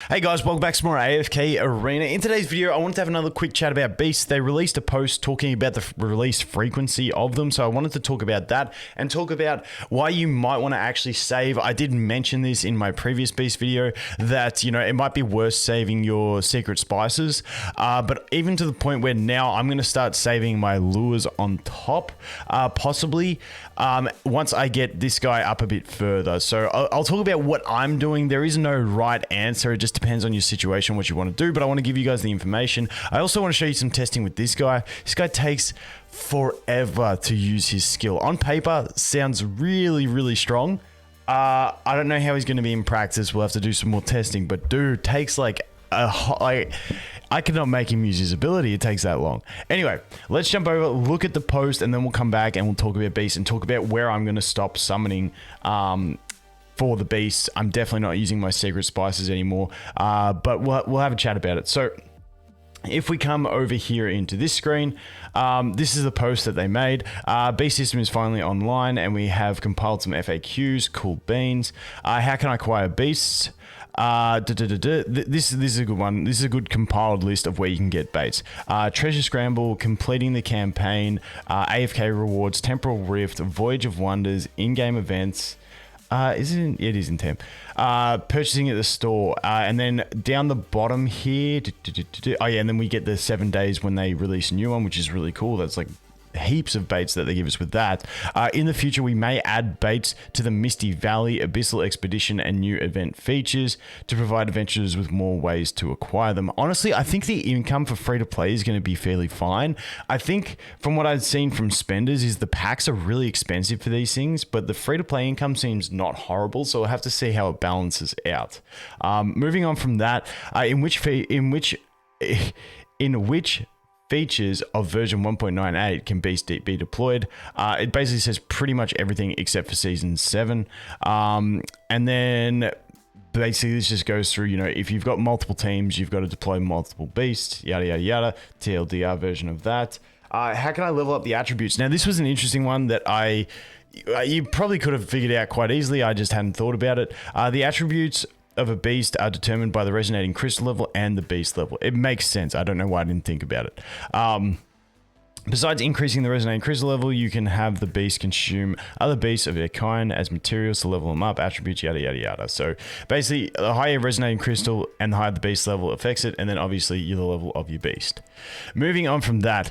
Hey guys, welcome back to more AFK Arena. In today's video, I wanted to have another quick chat about beasts. They released a post talking about the release frequency of them, so I wanted to talk about that and talk about why you might want to actually save. I did mention this in my previous beast video that, you know, it might be worth saving your secret spices, but even to the point where now I'm going to start saving my lures on top, possibly once I get this guy up a bit further. So I'll talk about what I'm doing. There is no right answer. It just depends on your situation, what you want to do, but I want to give you guys the information. I also want to show you some testing with this guy. This guy takes forever to use his skill. On paper, sounds really strong. I don't know how he's going to be in practice. We'll have to do some more testing, but dude takes like I cannot make him use his ability. It takes that long. Anyway, let's jump over, look at the post, and then we'll come back and we'll talk about beasts and talk about where I'm going to stop summoning for the beasts. I'm definitely not using my secret spices anymore, but we'll have a chat about it. So if we come over here into this screen, this is the post that they made. Beast system is finally online, and we have compiled some FAQs. Cool beans. How can I acquire beasts? This is a good one. This is a good compiled list of where you can get baits. Treasure Scramble, completing the campaign, AFK rewards, Temporal Rift, Voyage of Wonders, in-game events. It is in temp. Purchasing at the store, and then down the bottom here, oh yeah, and then we get the 7 days when they release a new one, which is really cool. That's like heaps of baits that they give us with that. In the future, we may add baits to the Misty Valley, Abyssal Expedition, and new event features to provide adventurers with more ways to acquire them. Honestly, I think the income for free-to-play is going to be fairly fine. I think from what I've seen from spenders is the packs are really expensive for these things, but the free-to-play income seems not horrible, so we'll have to see how it balances out. Moving on from that, in which features of version 1.98 can be deployed. It basically says pretty much everything except for season 7. And then basically this just goes through, you know, if you've got multiple teams, you've got to deploy multiple beasts, yada yada yada. TLDR version of that. How can I level up the attributes? Now this was an interesting one that you probably could have figured out quite easily. I just hadn't thought about it. The attributes of a beast are determined by the resonating crystal level and the beast level. It makes sense. I don't know why I didn't think about it. Besides increasing the resonating crystal level, you can have the beast consume other beasts of their kind as materials to level them up, attributes, yada yada yada. So basically, the higher resonating crystal and the higher the beast level affects it, and then obviously the level of your beast. Moving on from that,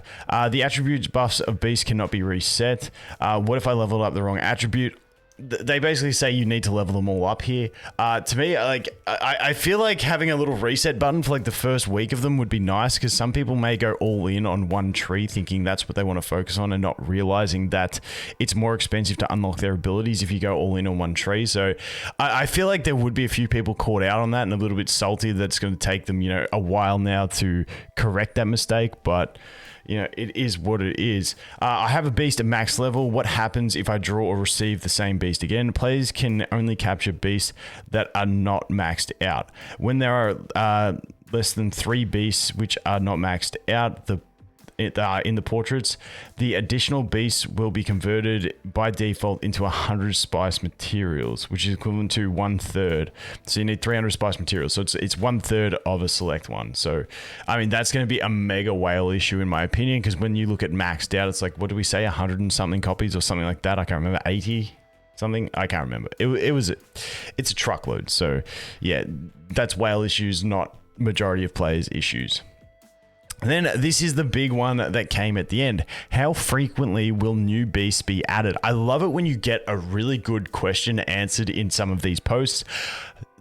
the attributes buffs of beast cannot be reset. What if I leveled up the wrong attribute? They basically say you need to level them all up here. To me, like I feel like having a little reset button for like the first week of them would be nice, because some people may go all in on one tree thinking that's what they want to focus on and not realizing that it's more expensive to unlock their abilities if you go all in on one tree. So I feel like there would be a few people caught out on that and a little bit salty that it's going to take them, you know, a while now to correct that mistake, but you know, it is what it is. I have a beast at max level. What happens if I draw or receive the same beast again? Players can only capture beasts that are not maxed out. When there are less than 3 beasts which are not maxed out, in the portraits, the additional beasts will be converted by default into 100 spice materials, which is equivalent to 1/3. So you need 300 spice materials. So it's 1/3 of a select one. So, I mean, that's going to be a mega whale issue in my opinion, because when you look at maxed out, it's like, what do we say, 100 and something copies or something like that? I can't remember, 80 something. I can't remember. It's a truckload. So yeah, that's whale issues, not majority of players' issues. And then this is the big one that came at the end. How frequently will new beasts be added? I love it when you get a really good question answered in some of these posts.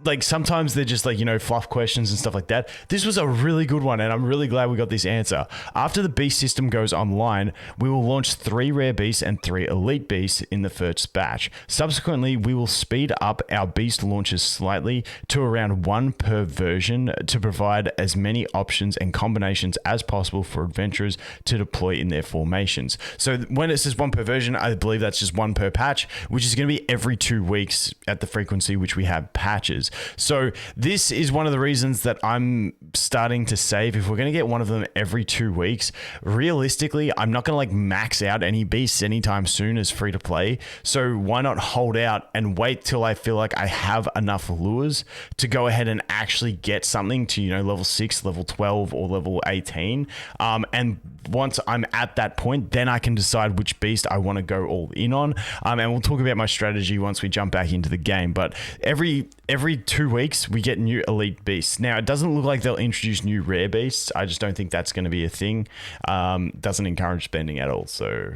Like sometimes they're just like, you know, fluff questions and stuff like that. This was a really good one, and I'm really glad we got this answer. After the beast system goes online, we will launch 3 rare beasts and 3 elite beasts in the first batch. Subsequently, we will speed up our beast launches slightly to around 1 per version to provide as many options and combinations as possible for adventurers to deploy in their formations. So when it says 1 per version, I believe that's just 1 per patch, which is going to be every 2 weeks at the frequency which we have patches. So this is one of the reasons that I'm starting to save. If we're going to get one of them every 2 weeks, realistically, I'm not going to like max out any beasts anytime soon as free to play. So why not hold out and wait till I feel like I have enough lures to go ahead and actually get something to, you know, level 6, level 12 or level 18. And once I'm at that point, then I can decide which beast I want to go all in on. And we'll talk about my strategy once we jump back into the game. But every 2 weeks, we get new elite beasts. Now, it doesn't look like they'll introduce new rare beasts. I just don't think that's going to be a thing. Doesn't encourage spending at all. So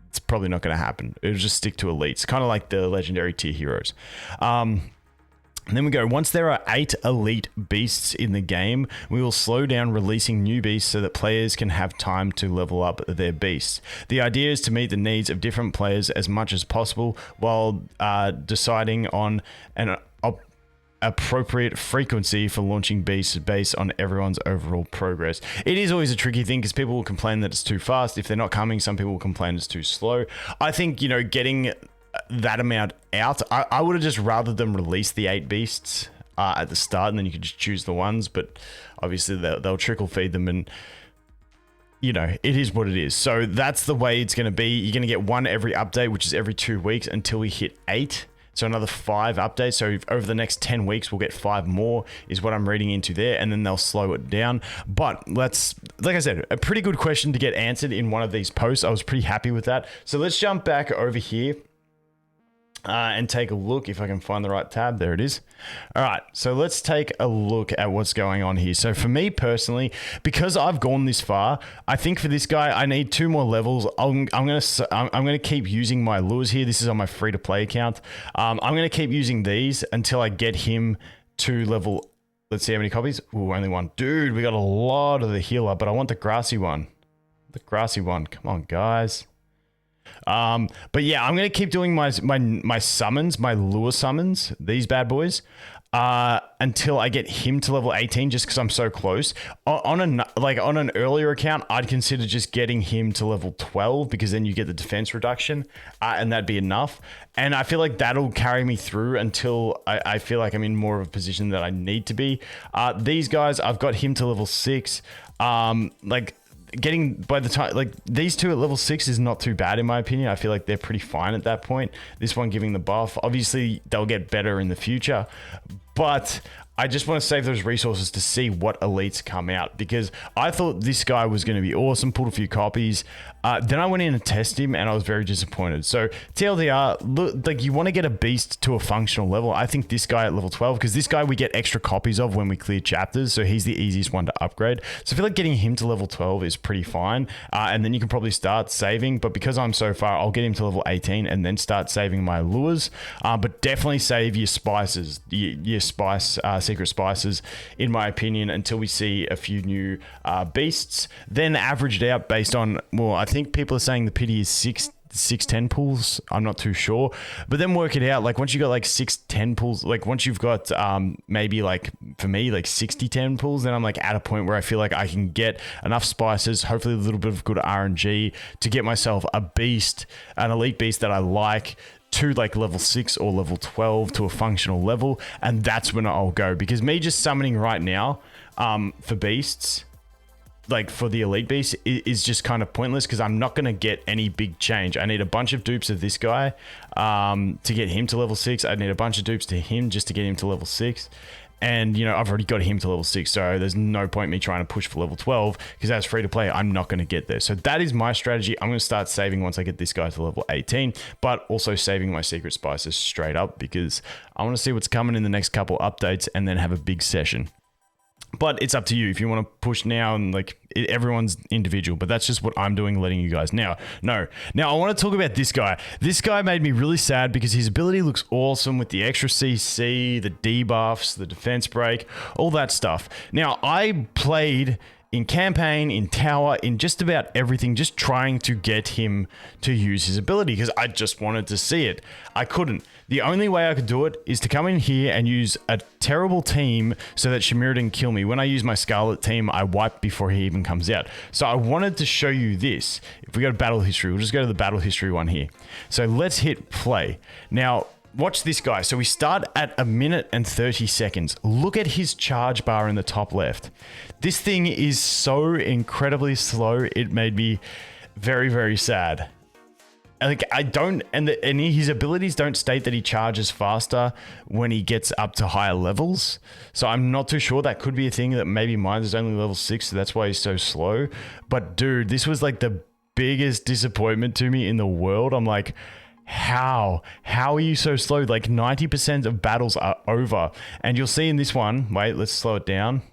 it's probably not going to happen. It'll just stick to elites, kind of like the legendary tier heroes. And then we go, once there are 8 elite beasts in the game, we will slow down releasing new beasts so that players can have time to level up their beasts. The idea is to meet the needs of different players as much as possible while deciding on an appropriate frequency for launching beasts based on everyone's overall progress. It is always a tricky thing because people will complain that it's too fast. If they're not coming, some people will complain it's too slow. I think, you know, getting that amount out, I would have just rather them release the 8 beasts at the start, and then you can just choose the ones, but obviously they'll trickle feed them, and you know, it is what it is. So that's the way it's going to be. You're going to get one every update, which is every 2 weeks until we hit 8. So another 5 updates. So over the next 10 weeks, we'll get 5 more is what I'm reading into there. And then they'll slow it down. But let's, like I said, a pretty good question to get answered in one of these posts. I was pretty happy with that. So let's jump back over here and take a look if I can find the right tab. There it is. All right, so let's take a look at what's going on here. So for me personally, because I've gone this far, I think for this guy I need 2 more levels. I'm gonna keep using my lures here. This is on my free to play account. I'm gonna keep using these until I get him to level. Let's see how many copies. Ooh, only 1. Dude, we got a lot of the healer, but I want the grassy one. The grassy one. Come on, guys. But yeah, I'm going to keep doing my summons, my lure summons, these bad boys, until I get him to level 18, just because I'm so close. On an earlier account, I'd consider just getting him to level 12, because then you get the defense reduction, and that'd be enough. And I feel like that'll carry me through until I feel like I'm in more of a position that I need to be. These guys, I've got him to level 6. Getting by the time, like, these 2 at level 6 is not too bad in my opinion. I feel like they're pretty fine at that point. This one giving the buff, obviously they'll get better in the future, but I just want to save those resources to see what elites come out, because I thought this guy was going to be awesome, pulled a few copies. Then I went in and tested him and I was very disappointed. So TLDR, look, like, you want to get a beast to a functional level. I think this guy at level 12, because this guy we get extra copies of when we clear chapters, so he's the easiest one to upgrade. So I feel like getting him to level 12 is pretty fine. And then you can probably start saving, but because I'm so far, I'll get him to level 18 and then start saving my lures. But definitely save your spices, your spice, secret spices, in my opinion, until we see a few new beasts. Then averaged out based on, well, I think people are saying the pity is 610 pulls. I'm not too sure, but then work it out. Like, once you got like 610 pulls, like once you've got maybe, like, for me, like 60-10 pulls, then I'm like at a point where I feel like I can get enough spices, hopefully a little bit of good RNG, to get myself a beast, an elite beast that I like, to like level 6 or level 12 to a functional level. And that's when I'll go, because me just summoning right now for beasts, like for the elite beast, is just kind of pointless, because I'm not going to get any big change. I need a bunch of dupes of this guy to get him to level 6. I need a bunch of dupes to him just to get him to level 6. And, you know, I've already got him to level 6, so there's no point me trying to push for level 12, because as free to play, I'm not going to get there. So that is my strategy. I'm going to start saving once I get this guy to level 18, but also saving my secret spices straight up, because I want to see what's coming in the next couple updates and then have a big session. But it's up to you if you want to push now, and like, everyone's individual, but that's just what I'm doing, letting you guys know. Now I want to talk about this guy. This guy made me really sad, because his ability looks awesome with the extra CC, the debuffs, the defense break, all that stuff. Now, I played in campaign, in tower, in just about everything, just trying to get him to use his ability, because I just wanted to see it. I couldn't. The only way I could do it is to come in here and use a terrible team so that Shamira didn't kill me. When I use my Scarlet team, I wipe before he even comes out. So I wanted to show you this. If we go to battle history, we'll just go to the battle history one here. So let's hit play. Now, watch this guy. So we start at 1 minute and 30 seconds. Look at his charge bar in the top left. This thing is so incredibly slow. It made me very, very sad. Like I don't, and his abilities don't state that he charges faster when he gets up to higher levels. So I'm not too sure. That could be a thing that maybe mine is only level 6, so that's why he's so slow. But dude, this was like the biggest disappointment to me in the world. I'm like, how are you so slow? Like 90% of battles are over, and you'll see in this one. Wait, let's slow it down.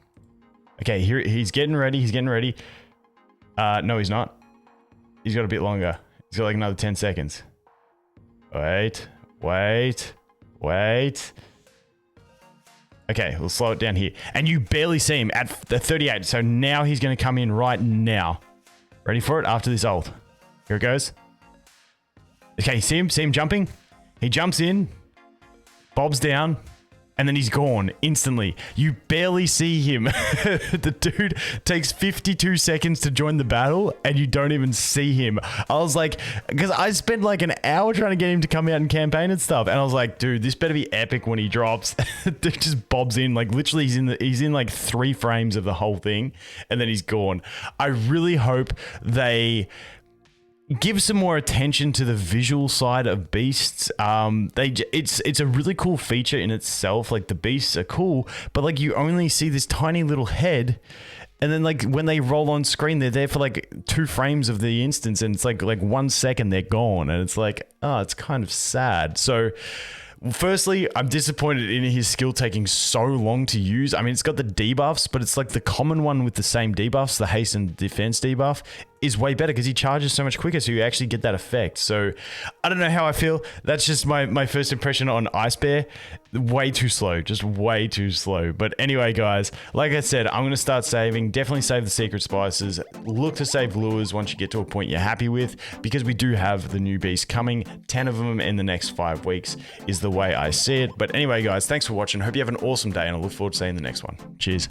Okay, here he's getting ready. He's getting ready. No, he's not. He's got a bit longer. He's got like another 10 seconds. Wait. Okay, we'll slow it down here. And you barely see him at the 38. So now he's going to come in right now. Ready for it after this ult. Here it goes. Okay, see him jumping? He jumps in, bobs down, and then he's gone instantly. You barely see him. The dude takes 52 seconds to join the battle, and you don't even see him. I was like, because I spent like an hour trying to get him to come out and campaign and stuff, and I was like, dude, this better be epic when he drops. Dude just bobs in, like literally he's in like 3 frames of the whole thing, and then he's gone. I really hope they give some more attention to the visual side of beasts. It's a really cool feature in itself. Like the beasts are cool, but like you only see this tiny little head, and then like when they roll on screen, they're there for like 2 frames of the instance, and it's like 1 second they're gone, and it's like, oh, it's kind of sad. So firstly, I'm disappointed in his skill taking so long to use. I mean, it's got the debuffs, but it's like the common one with the same debuffs, the haste and defense debuff, is way better because he charges so much quicker, so you actually get that effect. So I don't know how I feel. That's just my first impression on Ice Bear. Way too slow, just way too slow. But anyway, guys, like I said, I'm going to start saving. Definitely save the secret spices. Look to save lures once you get to a point you're happy with, because we do have the new beast coming. 10 of them in the next 5 weeks is the way I see it. But anyway, guys, thanks for watching. Hope you have an awesome day, and I look forward to seeing the next one. Cheers.